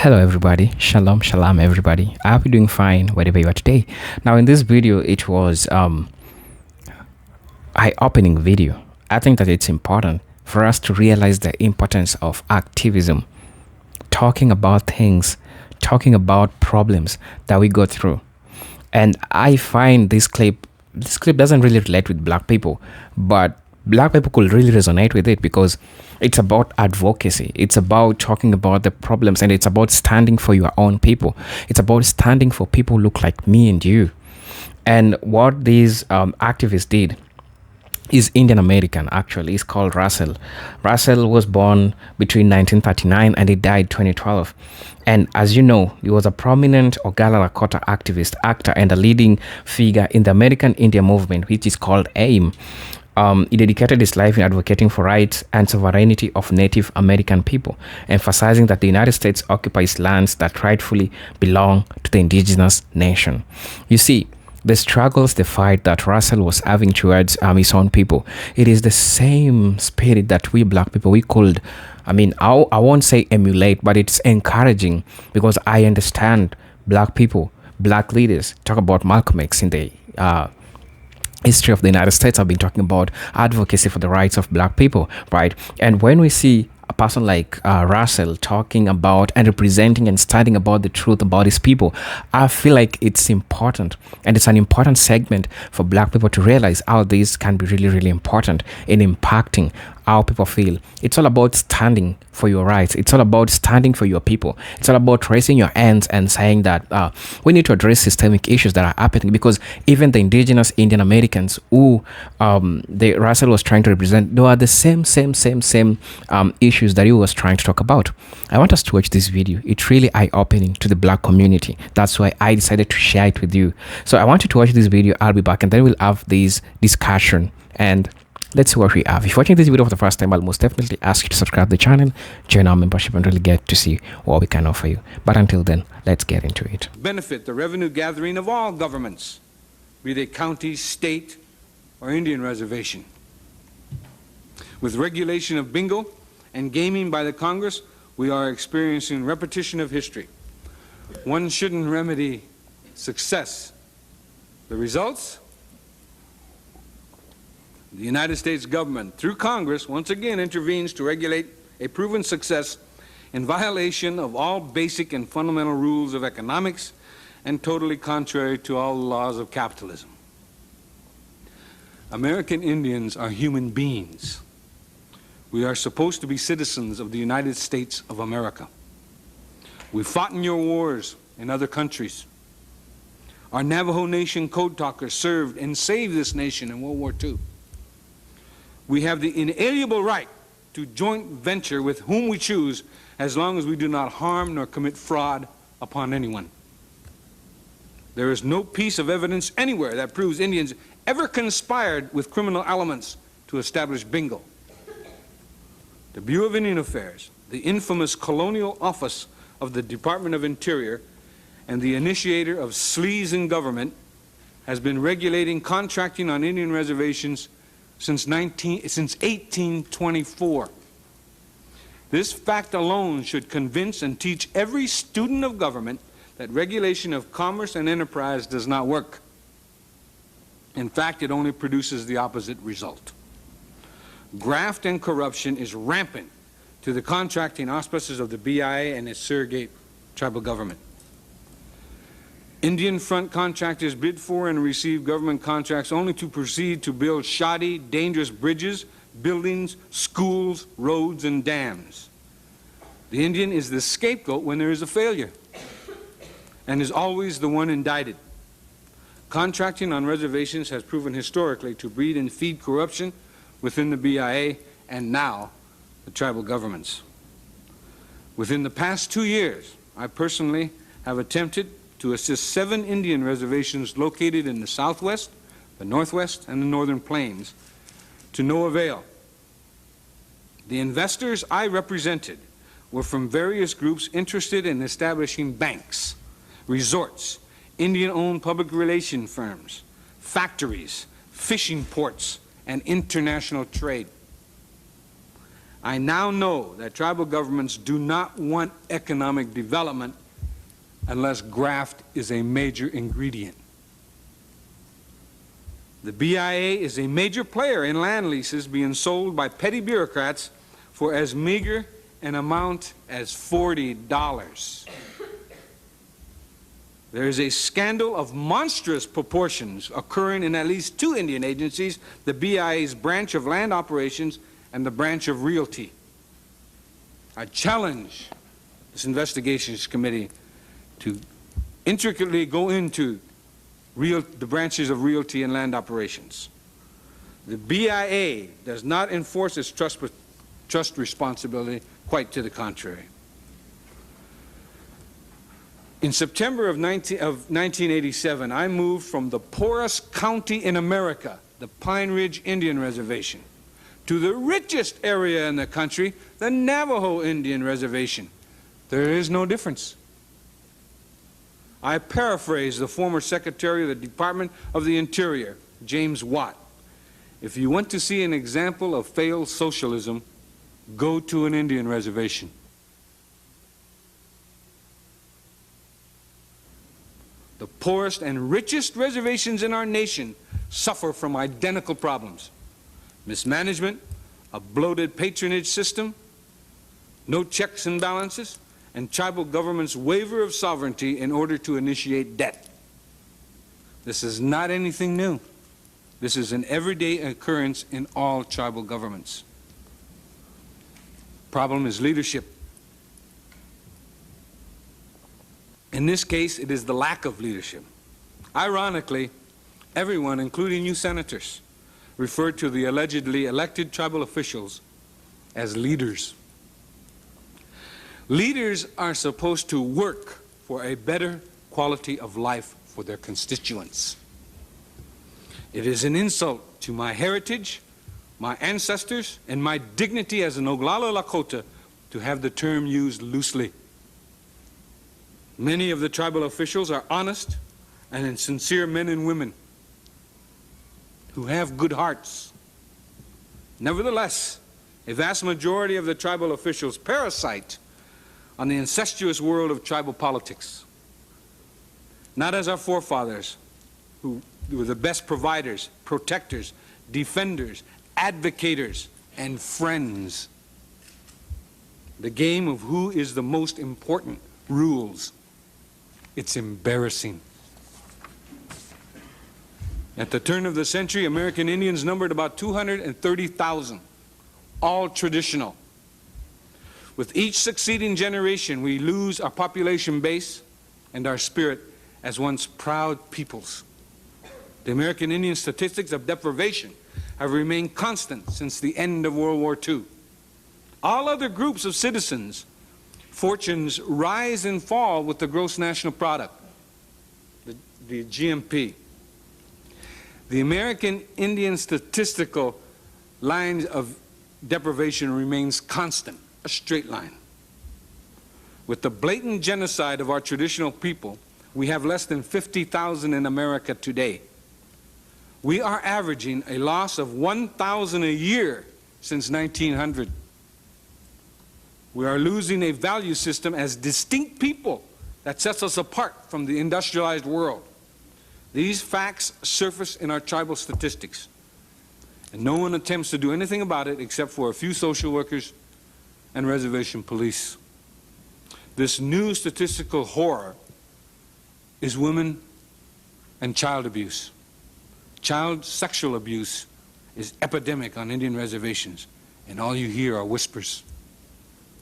Hello everybody, shalom everybody. I hope you're doing fine wherever you are today. Now in this video it was eye-opening video. I think that it's important for us to realize the importance of activism, talking about things, talking about problems that we go through. And I find this clip doesn't really relate with black people, but black people could really resonate with it because it's about advocacy. It's about talking about the problems, and it's about standing for your own people. It's about standing for people who look like me and you. And what these activists did is Indian American. Actually, he's called Russell. Russell was born between 1939 and he died 2012. And as you know, he was a prominent Oglala Lakota activist, actor, and a leading figure in the American Indian movement, which is called AIM. He dedicated his life in advocating for rights and sovereignty of Native American people, emphasizing that the United States occupies lands that rightfully belong to the indigenous nation. You see, the struggles, the fight that Russell was having towards his own people, it is the same spirit that we black people, we could, I won't say emulate, but it's encouraging because I understand black people, black leaders, talk about Malcolm X in the history of the United States. I've been talking about advocacy for the rights of black people, right? And when we see a person like Russell talking about and representing and studying about the truth about his people, I feel like it's important, and it's an important segment for black people to realize how this can be really, really important in impacting how people feel. It's all about standing for your rights. It's all about standing for your people. It's all about raising your hands and saying that we need to address systemic issues that are happening, because even the indigenous Indian Americans who the Russell was trying to represent, they are the same issues that he was trying to talk about. I want us to watch this video. It's really eye-opening to the black community. That's why I decided to share it with you. So I want you to watch this video. I'll be back and then we'll have this discussion, and let's see what we have. If you're watching this video for the first time, I'll most definitely ask you to subscribe to the channel, join our membership, and really get to see what we can offer you. But until then, let's get into it. Benefit the revenue gathering of all governments, be they county, state, or Indian reservation. With regulation of bingo and gaming by the Congress, we are experiencing repetition of history. One shouldn't remedy success. The results? The United States government, through Congress, once again intervenes to regulate a proven success in violation of all basic and fundamental rules of economics and totally contrary to all the laws of capitalism. American Indians are human beings. We are supposed to be citizens of the United States of America. We fought in your wars in other countries. Our Navajo Nation code talkers served and saved this nation in World War II. We have the inalienable right to joint venture with whom we choose, as long as we do not harm nor commit fraud upon anyone. There is no piece of evidence anywhere that proves Indians ever conspired with criminal elements to establish bingo. The Bureau of Indian Affairs, the infamous colonial office of the Department of Interior, and the initiator of sleaze in government, has been regulating contracting on Indian reservations since 1824. This fact alone should convince and teach every student of government that regulation of commerce and enterprise does not work. In fact, it only produces the opposite result. Graft and corruption is rampant to the contracting auspices of the BIA and its surrogate tribal government. Indian front contractors bid for and receive government contracts only to proceed to build shoddy, dangerous bridges, buildings, schools, roads, and dams. The Indian is the scapegoat when there is a failure and is always the one indicted. Contracting on reservations has proven historically to breed and feed corruption within the BIA and now the tribal governments. Within the past 2 years, I personally have attempted to assist 7 Indian reservations located in the Southwest, the Northwest, and the Northern Plains, to no avail. The investors I represented were from various groups interested in establishing banks, resorts, Indian-owned public relation firms, factories, fishing ports, and international trade. I now know that tribal governments do not want economic development unless graft is a major ingredient. The BIA is a major player in land leases being sold by petty bureaucrats for as meager an amount as $40. There is a scandal of monstrous proportions occurring in at least two Indian agencies, the BIA's branch of land operations and the branch of realty. I challenge this investigations committee to intricately go into the branches of realty and land operations. The BIA does not enforce its trust responsibility, quite to the contrary. In September of 1987, I moved from the poorest county in America, the Pine Ridge Indian Reservation, to the richest area in the country, the Navajo Indian Reservation. There is no difference. I paraphrase the former Secretary of the Department of the Interior, James Watt. If you want to see an example of failed socialism, go to an Indian reservation. The poorest and richest reservations in our nation suffer from identical problems: mismanagement, a bloated patronage system, no checks and balances, and tribal government's waiver of sovereignty in order to initiate debt. This is not anything new. This is an everyday occurrence in all tribal governments. Problem is leadership. In this case, it is the lack of leadership. Ironically, everyone, including you senators, referred to the allegedly elected tribal officials as leaders. Leaders are supposed to work for a better quality of life for their constituents. It is an insult to my heritage, my ancestors, and my dignity as an Oglala Lakota to have the term used loosely. Many of the tribal officials are honest and sincere men and women who have good hearts. Nevertheless, a vast majority of the tribal officials parasite on the incestuous world of tribal politics. Not as our forefathers, who were the best providers, protectors, defenders, advocators, and friends. The game of who is the most important rules. It's embarrassing. At the turn of the century, American Indians numbered about 230,000, all traditional. With each succeeding generation, we lose our population base and our spirit as once proud peoples. The American Indian statistics of deprivation have remained constant since the end of World War II. All other groups of citizens, fortunes rise and fall with the gross national product, the GNP. The American Indian statistical line of deprivation remains constant, a straight line. With the blatant genocide of our traditional people, we have less than 50,000 in America today. We are averaging a loss of 1,000 a year since 1900. We are losing a value system as distinct people that sets us apart from the industrialized world. These facts surface in our tribal statistics, and no one attempts to do anything about it except for a few social workers and reservation police. This new statistical horror is women and child abuse. Child sexual abuse is epidemic on Indian reservations, and all you hear are whispers.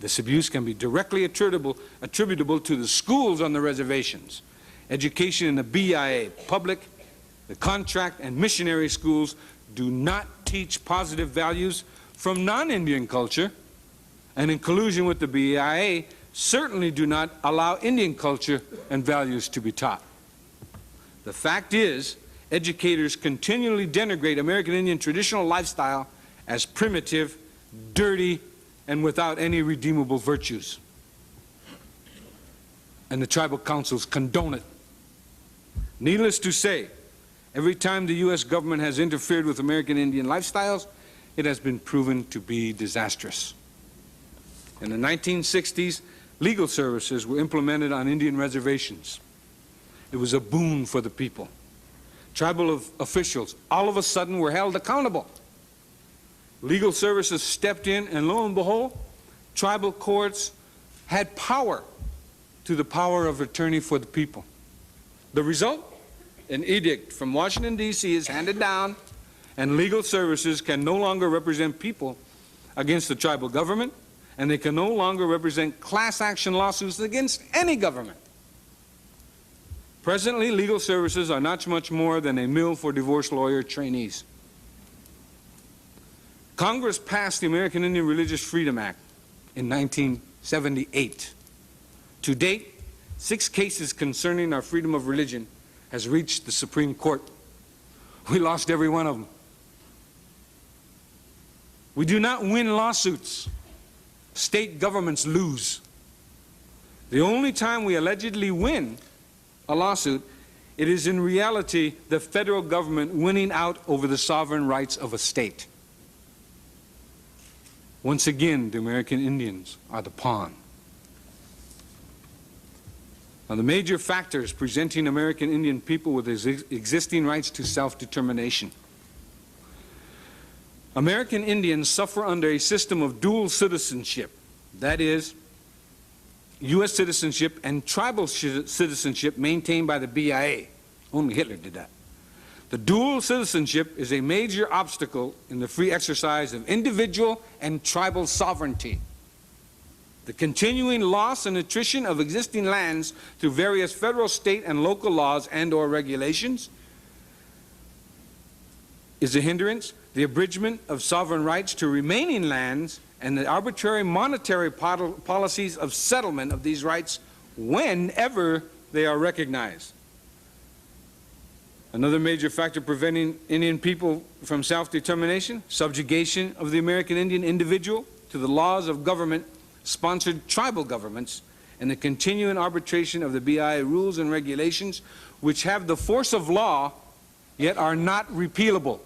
This abuse can be directly attributable to the schools on the reservations. Education in the BIA, public, the contract, and missionary schools do not teach positive values from non-Indian culture, and in collusion with the BIA, certainly do not allow Indian culture and values to be taught. The fact is, educators continually denigrate American Indian traditional lifestyle as primitive, dirty, and without any redeemable virtues. And the tribal councils condone it. Needless to say, every time the U.S. government has interfered with American Indian lifestyles, it has been proven to be disastrous. In the 1960s, legal services were implemented on Indian reservations. It was a boon for the people. Tribal officials all of a sudden were held accountable. Legal services stepped in, and lo and behold, tribal courts had power to the power of attorney for the people. The result? An edict from Washington, D.C. is handed down, and legal services can no longer represent people against the tribal government, and they can no longer represent class action lawsuits against any government. Presently, legal services are not much more than a mill for divorce lawyer trainees. Congress passed the American Indian Religious Freedom Act in 1978. To date, 6 cases concerning our freedom of religion has reached the Supreme Court. We lost every one of them. We do not win lawsuits. State governments lose. The only time we allegedly win a lawsuit, it is in reality the federal government winning out over the sovereign rights of a state. Once again, the American Indians are the pawn. Now, the major factors presenting American Indian people with existing rights to self-determination. American Indians suffer under a system of dual citizenship, that is, U.S. citizenship and tribal citizenship maintained by the BIA. Only Hitler did that. The dual citizenship is a major obstacle in the free exercise of individual and tribal sovereignty. The continuing loss and attrition of existing lands through various federal, state, and local laws and/or regulations is a hindrance. The abridgment of sovereign rights to remaining lands and the arbitrary monetary policies of settlement of these rights whenever they are recognized. Another major factor preventing Indian people from self-determination, subjugation of the American Indian individual to the laws of government-sponsored tribal governments, and the continuing arbitration of the BIA rules and regulations which have the force of law yet are not repealable.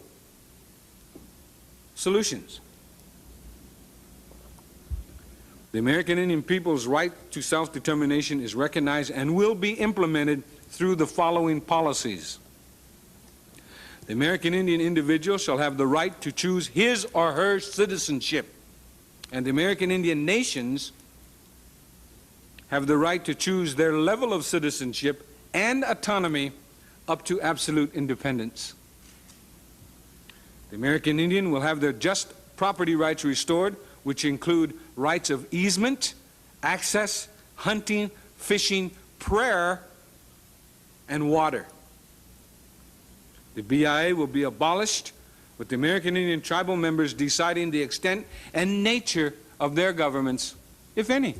Solutions. The American Indian people's right to self-determination is recognized and will be implemented through the following policies. The American Indian individual shall have the right to choose his or her citizenship, and the American Indian nations have the right to choose their level of citizenship and autonomy up to absolute independence. The American Indian will have their just property rights restored, which include rights of easement, access, hunting, fishing, prayer, and water. The BIA will be abolished, with the American Indian tribal members deciding the extent and nature of their governments, if any.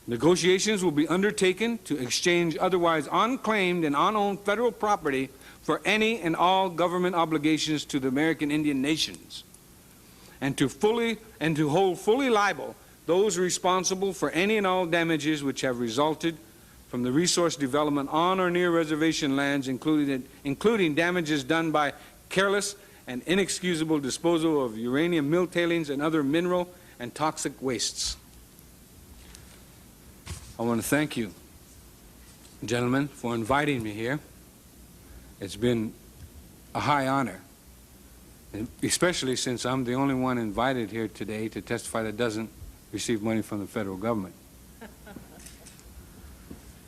Negotiations will be undertaken to exchange otherwise unclaimed and unowned federal property for any and all government obligations to the American Indian nations, and to hold fully liable those responsible for any and all damages which have resulted from the resource development on or near reservation lands, including damages done by careless and inexcusable disposal of uranium mill tailings and other mineral and toxic wastes. I want to thank you, gentlemen, for inviting me here. It's been a high honor, especially since I'm the only one invited here today to testify that doesn't receive money from the federal government.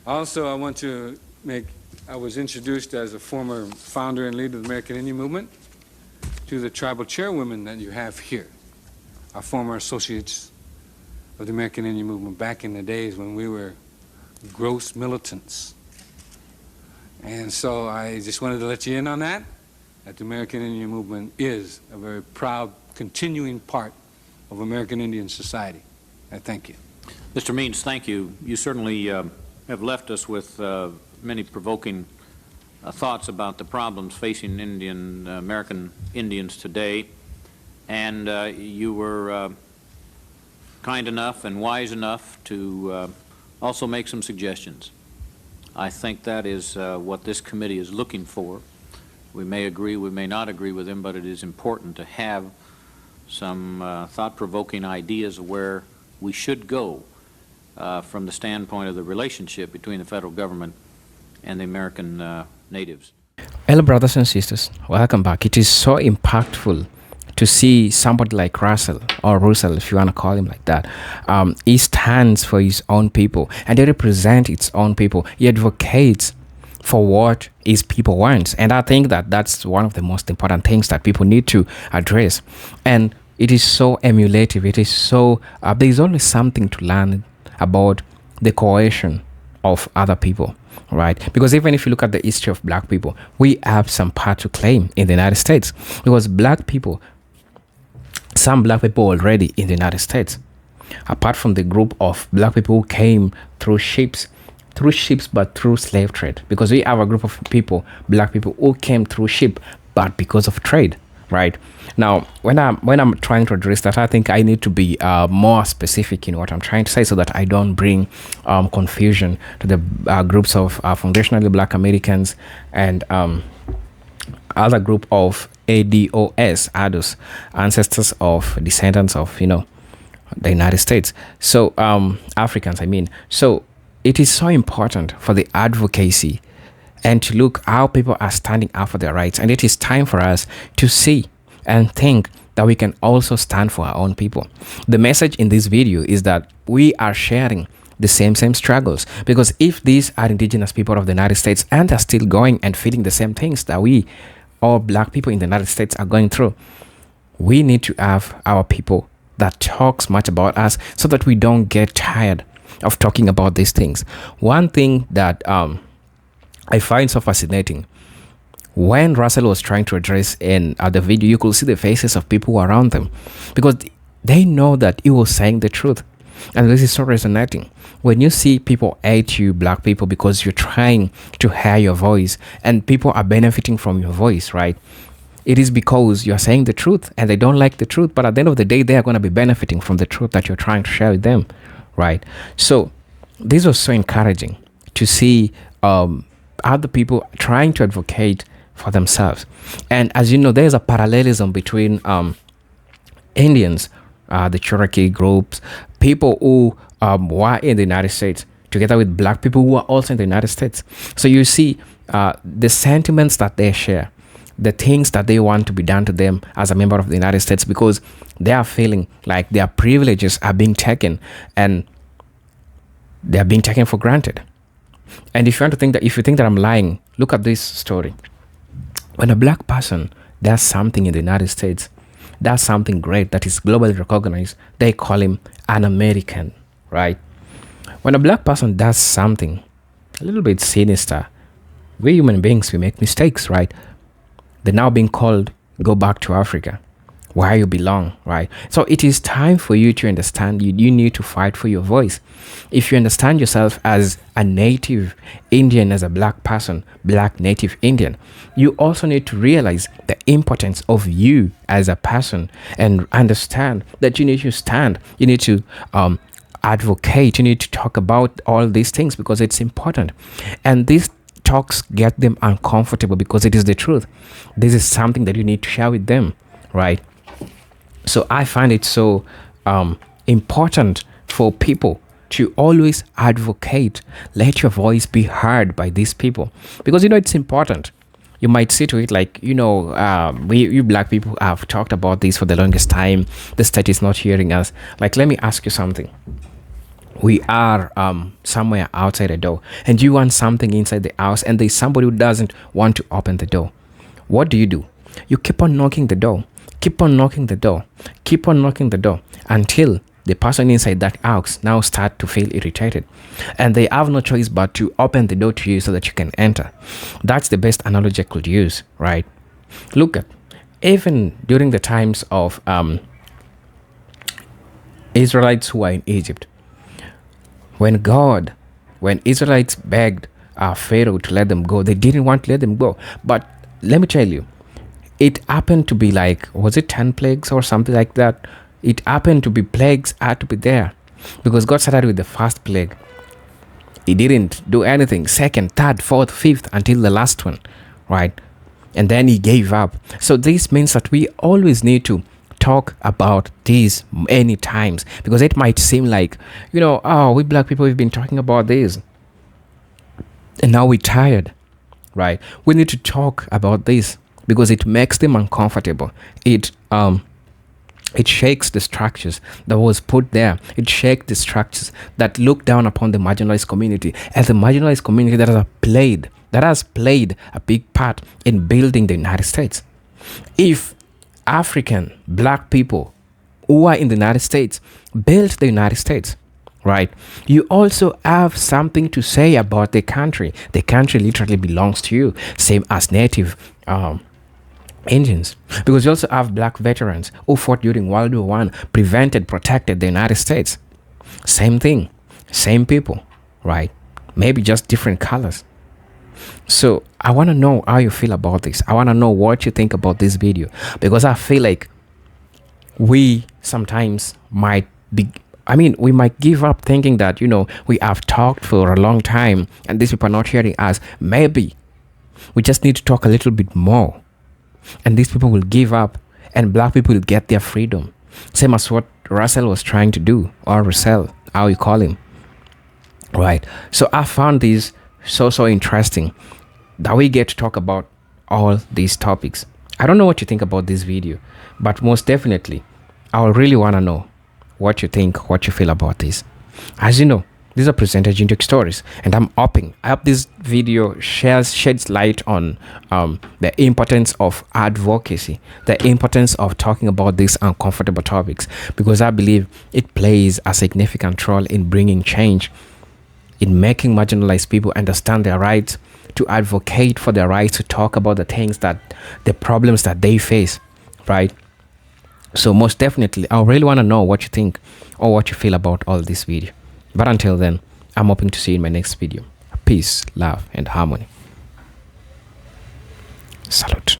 Also, I want to I was introduced as a former founder and leader of the American Indian Movement to the tribal chairwomen that you have here, our former associates of the American Indian Movement back in the days when we were gross militants. And so I just wanted to let you in on that the American Indian Movement is a very proud, continuing part of American Indian society. I thank you. Mr. Means, thank you. You certainly have left us with many provoking thoughts about the problems facing American Indians today, and you were kind enough and wise enough to also make some suggestions. I think that is what this committee is looking for. We may agree, we may not agree with them, but it is important to have some thought-provoking ideas of where we should go from the standpoint of the relationship between the federal government and the American natives. Hello, brothers and sisters. Welcome back. It is so impactful to see somebody like Russell, or Russell, if you want to call him like that. He stands for his own people, and they represent its own people. He advocates for what his people want, and I think that that's one of the most important things that people need to address. And it is so emulative. It is so there is always something to learn about the coercion of other people, right? Because even if you look at the history of black people, we have some part to claim in the United States, because some black people already in the United States, apart from the group of black people who came through ships, but through slave trade. Because we have a group of people, black people, who came through ship, but because of trade, right? Now, when I'm trying to address that, I think I need to be more specific in what I'm trying to say, so that I don't bring confusion to the groups of foundationally black Americans and other group of ADOS, ancestors of descendants of the United States. So Africans, I mean. So it is so important for the advocacy and to look how people are standing up for their rights. And it is time for us to see and think that we can also stand for our own people. The message in this video is that we are sharing the same struggles, because if these are indigenous people of the United States and they're still going and feeling the same things that we, all black people in the United States, are going through, we need to have our people that talks much about us, so that we don't get tired of talking about these things. One thing that I find so fascinating, when Russell was trying to address in the video, you could see the faces of people around them, because they know that he was saying the truth. And this is so resonating. When you see people hate you, black people, because you're trying to hear your voice and people are benefiting from your voice, right? It is because you're saying the truth and they don't like the truth, but at the end of the day, they are going to be benefiting from the truth that you're trying to share with them, right? So this was so encouraging to see other people trying to advocate for themselves. And as you know, there's a parallelism between Indians, the Cherokee groups, people who were in the United States, together with black people who are also in the United States. So you see the sentiments that they share, the things that they want to be done to them as a member of the United States, because they are feeling like their privileges are being taken and they are being taken for granted. And if you think that I'm lying, look at this story. When a black person does something in the United States, does something great that is globally recognized, they call him an American, right? When a black person does something a little bit sinister, we human beings, we make mistakes, right? They're now being called, go back to Africa, where you belong, right? So it is time for you to understand you need to fight for your voice. If you understand yourself as a native Indian, as a black person, black native Indian, you also need to realize the importance of you as a person and understand that you need to stand, you need to advocate, you need to talk about all these things, because it's important. And these talks get them uncomfortable because it is the truth. This is something that you need to share with them, right? So I find it so important for people to always advocate. Let your voice be heard by these people, because it's important. You might see to it like, we black people have talked about this for the longest time. The state is not hearing us. Like, let me ask you something. We are somewhere outside a door, and you want something inside the house, and there's somebody who doesn't want to open the door. What do? You keep on knocking the door, keep on knocking the door, keep on knocking the door, until the person inside that house now start to feel irritated, and they have no choice but to open the door to you so that you can enter. That's the best analogy I could use, right? Look at, even during the times of Israelites who are in Egypt, when Israelites begged Pharaoh to let them go, they didn't want to let them go. But let me tell you, it happened to be like, was it 10 plagues or something like that? It happened to be plagues had to be there, because God started with the first plague. He didn't do anything. Second, third, fourth, fifth, until the last one, right? And then he gave up. So this means that we always need to talk about this many times, because it might seem like, oh, we black people, we've been talking about this and now we're tired, right? We need to talk about this because it makes them uncomfortable. It shakes the structures that was put there. It shakes the structures that look down upon the marginalized community, as the marginalized community that has played a big part in building the United States. If African black people who are in the United States built the United States, right, you also have something to say about the country. The country literally belongs to you, same as native Indians, because you also have black veterans who fought during World War One, protected the United States. Same thing, same people, right? Maybe just different colors. So I want to know how you feel about this. I want to know what you think about this video, because I feel like we sometimes might we might give up thinking that, we have talked for a long time and these people are not hearing us. Maybe we just need to talk a little bit more, and these people will give up and black people will get their freedom. Same as what Russell was trying to do, or Russell, how you call him, right? So I found this so interesting that we get to talk about all these topics. I don't know what you think about this video, but most definitely I really want to know what you think, what you feel about this. As you know, these are presented Jinjuk stories, and I hope this video sheds light on the importance of advocacy, the importance of talking about these uncomfortable topics, because I believe it plays a significant role in bringing change, in making marginalized people understand their rights, to advocate for their rights, to talk about the problems that they face, right? So most definitely, I really want to know what you think or what you feel about all this video. But until then, I'm hoping to see you in my next video. Peace, love, and harmony. Salute.